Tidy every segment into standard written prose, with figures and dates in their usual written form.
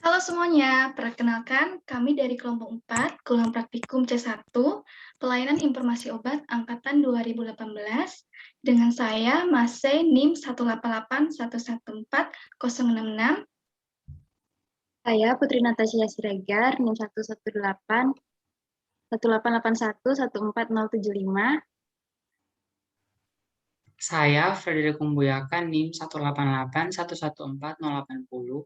Halo semuanya, perkenalkan kami dari kelompok 4, Kurang Praktikum C1, Pelayanan Informasi Obat Angkatan 2018, dengan saya Mase NIM 188114066. Saya Putri Natasha Siregar, NIM 118-18881-140075. Saya Frederick Kumbuyakan, NIM 188114080.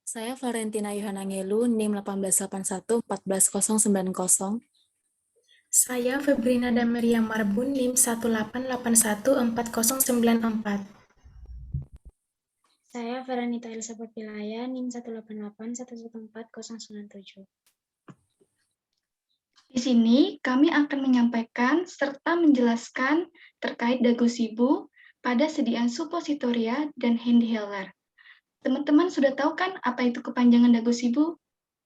Saya Florentina Yohanangelu, NIM 188114090. Saya Febrina Dameria Marbun, NIM 188140944. Saya Veranita Elizabeth Pilaya, NIM 188114097. Di sini kami akan menyampaikan serta menjelaskan terkait Dagusibu pada sediaan suppositoria dan handyhaler. Teman-teman sudah tahu kan apa itu kepanjangan Dagusibu?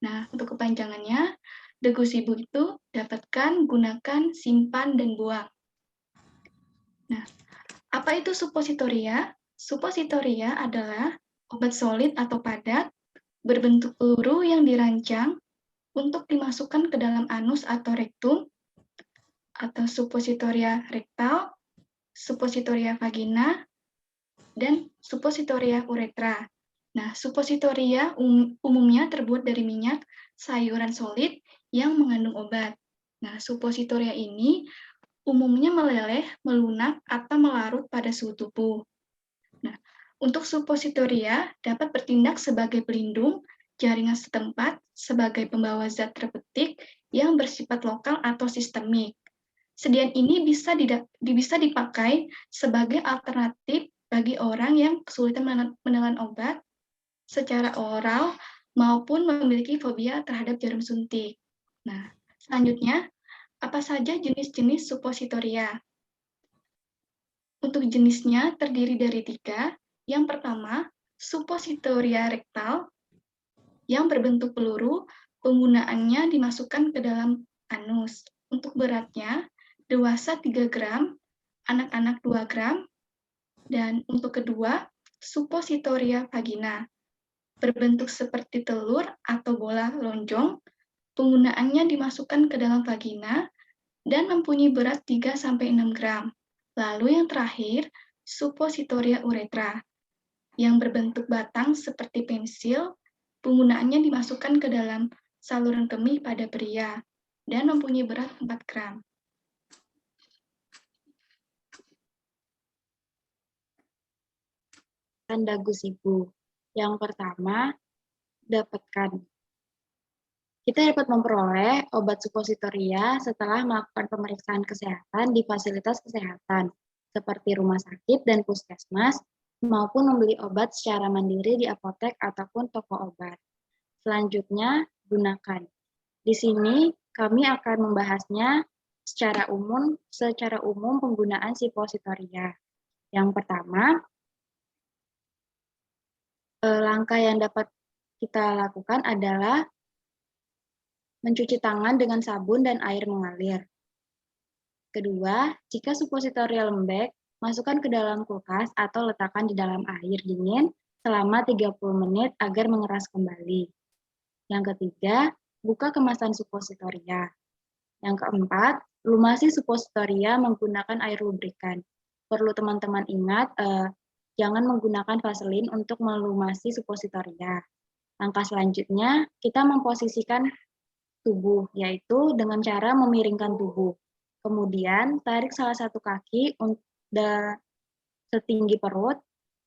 Nah, untuk kepanjangannya, Dagusibu itu dapatkan, gunakan, simpan, dan buang. Nah, apa itu suppositoria? Suppositoria adalah obat solid atau padat berbentuk peluru yang dirancang untuk dimasukkan ke dalam anus atau rektum, atau suppositoria rektal, suppositoria vagina, dan suppositoria uretra. Nah, suppositoria umumnya terbuat dari minyak sayuran solid yang mengandung obat. Nah, suppositoria ini umumnya meleleh, melunak, atau melarut pada suhu tubuh. Nah, untuk suppositoria dapat bertindak sebagai pelindung jaringan setempat sebagai pembawa zat terpetik yang bersifat lokal atau sistemik. Sediaan ini bisa dipakai sebagai alternatif bagi orang yang kesulitan menelan obat secara oral maupun memiliki fobia terhadap jarum suntik. Nah, selanjutnya, apa saja jenis-jenis suppositoria? Untuk jenisnya terdiri dari 3. Yang pertama, suppositoria rektal yang berbentuk peluru, penggunaannya dimasukkan ke dalam anus. Untuk beratnya, dewasa 3 gram, anak-anak 2 gram, dan untuk kedua, suppositoria vagina, berbentuk seperti telur atau bola lonjong, penggunaannya dimasukkan ke dalam vagina, dan mempunyai berat 3-6 gram. Lalu yang terakhir, suppositoria uretra, yang berbentuk batang seperti pensil, penggunaannya dimasukkan ke dalam saluran kemih pada pria, dan mempunyai berat 4 gram. Dagusibu. Yang pertama, dapatkan. Kita dapat memperoleh obat suppositoria setelah melakukan pemeriksaan kesehatan di fasilitas kesehatan, seperti rumah sakit dan puskesmas, maupun membeli obat secara mandiri di apotek ataupun toko obat. Selanjutnya, gunakan. Di sini kami akan membahasnya secara umum penggunaan suppositoria. Yang pertama, langkah yang dapat kita lakukan adalah mencuci tangan dengan sabun dan air mengalir. Kedua, jika suppositoria lembek, masukkan ke dalam kulkas atau letakkan di dalam air dingin selama 30 menit agar mengeras kembali. Yang ketiga, buka kemasan suppositoria. Yang keempat, lumasi suppositoria menggunakan air lubrikan. Perlu teman-teman ingat, jangan menggunakan vaselin untuk melumasi suppositoria. Langkah selanjutnya, kita memposisikan tubuh, yaitu dengan cara memiringkan tubuh. Kemudian, tarik salah satu kaki setinggi perut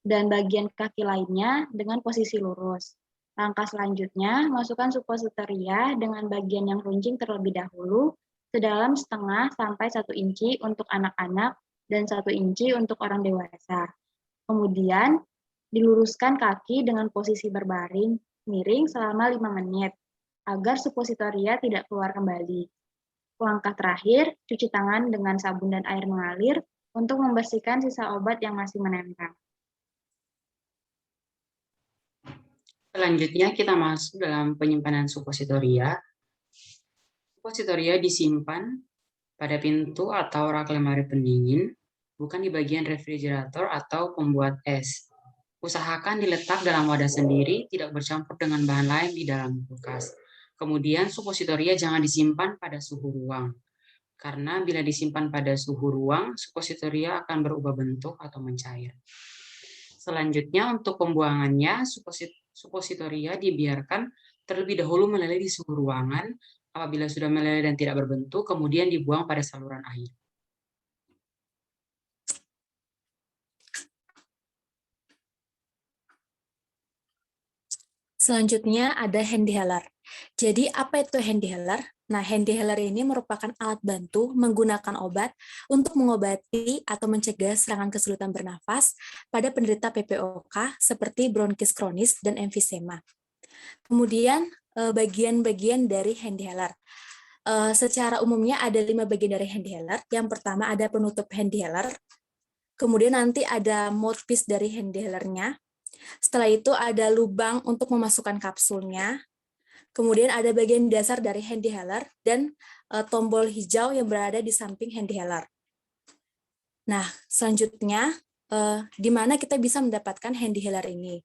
dan bagian kaki lainnya dengan posisi lurus. Langkah selanjutnya, masukkan suppositoria dengan bagian yang runcing terlebih dahulu, sedalam setengah sampai 1 inci untuk anak-anak dan 1 inci untuk orang dewasa. Kemudian, diluruskan kaki dengan posisi berbaring miring selama 5 menit, agar suppositoria tidak keluar kembali. Langkah terakhir, cuci tangan dengan sabun dan air mengalir untuk membersihkan sisa obat yang masih menempel. Selanjutnya kita masuk dalam penyimpanan suppositoria. Suppositoria disimpan pada pintu atau rak lemari pendingin, bukan di bagian refrigerator atau pembuat es. Usahakan diletak dalam wadah sendiri, tidak bercampur dengan bahan lain di dalam kulkas. Kemudian supositoria jangan disimpan pada suhu ruang. Karena bila disimpan pada suhu ruang, supositoria akan berubah bentuk atau mencair. Selanjutnya untuk pembuangannya, supositoria dibiarkan terlebih dahulu meleleh di suhu ruangan. Apabila sudah meleleh dan tidak berbentuk, kemudian dibuang pada saluran air. Selanjutnya ada handyhaler. Jadi apa itu handyhaler? Nah, handyhaler ini merupakan alat bantu menggunakan obat untuk mengobati atau mencegah serangan kesulitan bernafas pada penderita PPOK seperti bronkis kronis dan emfisema. Kemudian bagian-bagian dari handyhaler. Secara umumnya ada 5 bagian dari handyhaler. Yang pertama ada penutup handyhaler. Kemudian nanti ada mouthpiece dari handyhalernya. Setelah itu ada lubang untuk memasukkan kapsulnya. Kemudian ada bagian dasar dari handyhaler dan tombol hijau yang berada di samping handyhaler. Nah, selanjutnya di mana kita bisa mendapatkan handyhaler ini?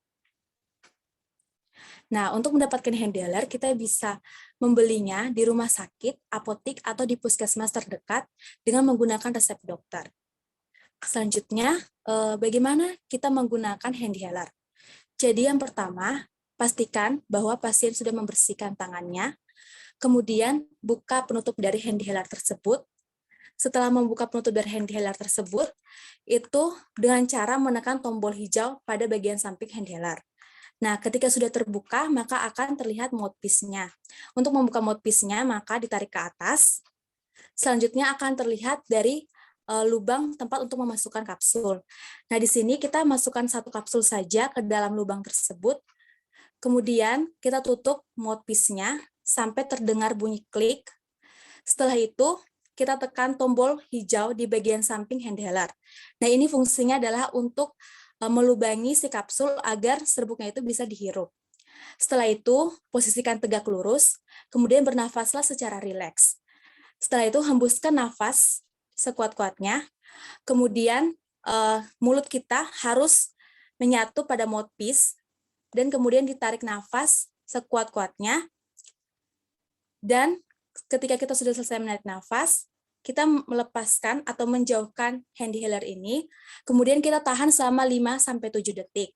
Nah, untuk mendapatkan handyhaler kita bisa membelinya di rumah sakit, apotik, atau di puskesmas terdekat dengan menggunakan resep dokter. Selanjutnya, bagaimana kita menggunakan handyhaler? Jadi yang pertama, pastikan bahwa pasien sudah membersihkan tangannya, kemudian buka penutup dari handyhaler tersebut. Setelah membuka penutup dari handyhaler tersebut, itu dengan cara menekan tombol hijau pada bagian samping handyhaler. Nah, ketika sudah terbuka, maka akan terlihat mouthpiece-nya. Untuk membuka mouthpiece-nya, maka ditarik ke atas. Selanjutnya akan terlihat dari lubang tempat untuk memasukkan kapsul. Nah, di sini kita masukkan 1 kapsul saja ke dalam lubang tersebut. Kemudian kita tutup mouthpiece-nya sampai terdengar bunyi klik. Setelah itu, kita tekan tombol hijau di bagian samping handyhaler. Nah, ini fungsinya adalah untuk melubangi si kapsul agar serbuknya itu bisa dihirup. Setelah itu, posisikan tegak lurus, kemudian bernafaslah secara rileks. Setelah itu, hembuskan nafas sekuat-kuatnya, kemudian mulut kita harus menyatu pada mouthpiece, dan kemudian ditarik nafas sekuat-kuatnya, dan ketika kita sudah selesai menarik nafas, kita melepaskan atau menjauhkan handyhaler ini, kemudian kita tahan selama 5-7 detik.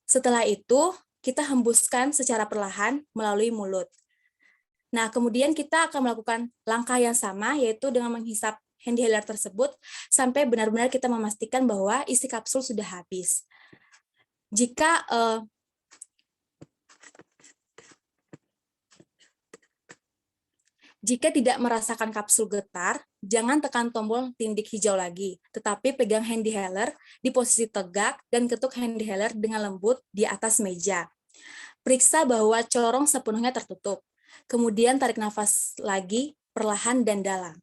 Setelah itu, kita hembuskan secara perlahan melalui mulut. Nah, kemudian kita akan melakukan langkah yang sama, yaitu dengan menghisap handyhaler tersebut sampai benar-benar kita memastikan bahwa isi kapsul sudah habis. Jika tidak merasakan kapsul getar, jangan tekan tombol tindik hijau lagi, tetapi pegang handyhaler di posisi tegak dan ketuk handyhaler dengan lembut di atas meja. Periksa bahwa corong sepenuhnya tertutup. Kemudian tarik nafas lagi, perlahan dan dalam.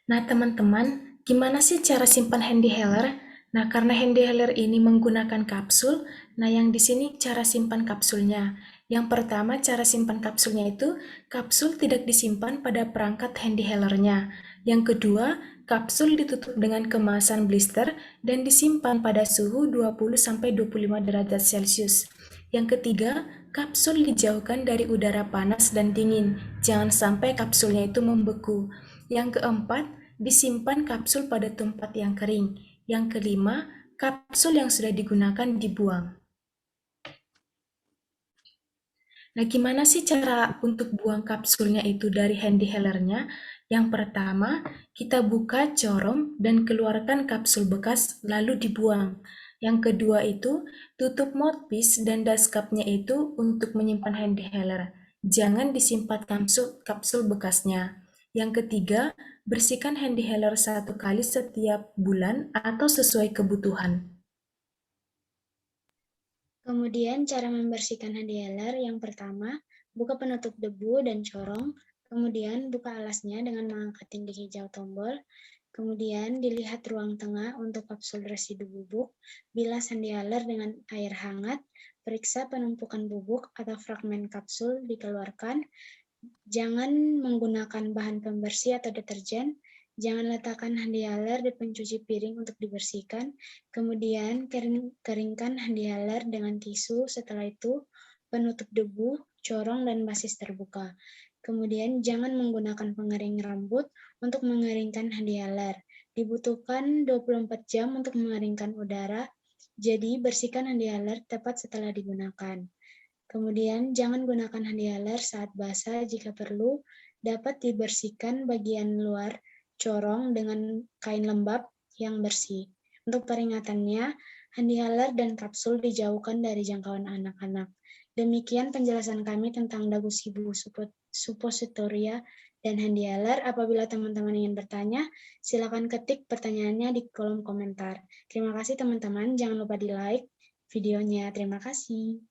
Nah, teman-teman, gimana sih cara simpan handyhaler? Nah, karena handyhaler ini menggunakan kapsul, nah yang di sini cara simpan kapsulnya. Yang pertama, cara simpan kapsulnya itu, kapsul tidak disimpan pada perangkat handyhalernya. Yang kedua, kapsul ditutup dengan kemasan blister dan disimpan pada suhu 20-25 derajat Celcius. Yang ketiga, kapsul dijauhkan dari udara panas dan dingin. Jangan sampai kapsulnya itu membeku. Yang keempat, disimpan kapsul pada tempat yang kering. Yang kelima, kapsul yang sudah digunakan dibuang. Nah, gimana sih cara untuk buang kapsulnya itu dari handyhalernya? Yang pertama, kita buka corong dan keluarkan kapsul bekas lalu dibuang. Yang kedua itu, tutup mouthpiece dan dashcapnya itu untuk menyimpan handyhaler. Jangan disimpan kapsul bekasnya. Yang ketiga, bersihkan handyhaler 1 kali setiap bulan atau sesuai kebutuhan. Kemudian cara membersihkan handyhaler yang pertama, buka penutup debu dan corong, kemudian buka alasnya dengan mengangkat tindik hijau tombol, kemudian dilihat ruang tengah untuk kapsul residu bubuk, bilas handyhaler dengan air hangat, periksa penumpukan bubuk atau fragmen kapsul dikeluarkan, jangan menggunakan bahan pembersih atau deterjen, Jangan letakkan handihaler di pencuci piring untuk dibersihkan. Kemudian keringkan handihaler dengan tisu. Setelah itu penutup debu, corong, dan basis terbuka. Kemudian jangan menggunakan pengering rambut untuk mengeringkan handihaler. Dibutuhkan 24 jam untuk mengeringkan udara. Jadi bersihkan handihaler tepat setelah digunakan. Kemudian jangan gunakan handihaler saat basah. Jika perlu, dapat dibersihkan bagian luar corong dengan kain lembab yang bersih. Untuk peringatannya, handihaler dan kapsul dijauhkan dari jangkauan anak-anak. Demikian penjelasan kami tentang dagusibu, suppositoria, dan handihaler. Apabila teman-teman ingin bertanya, silakan ketik pertanyaannya di kolom komentar. Terima kasih teman-teman, jangan lupa di like videonya. Terima kasih.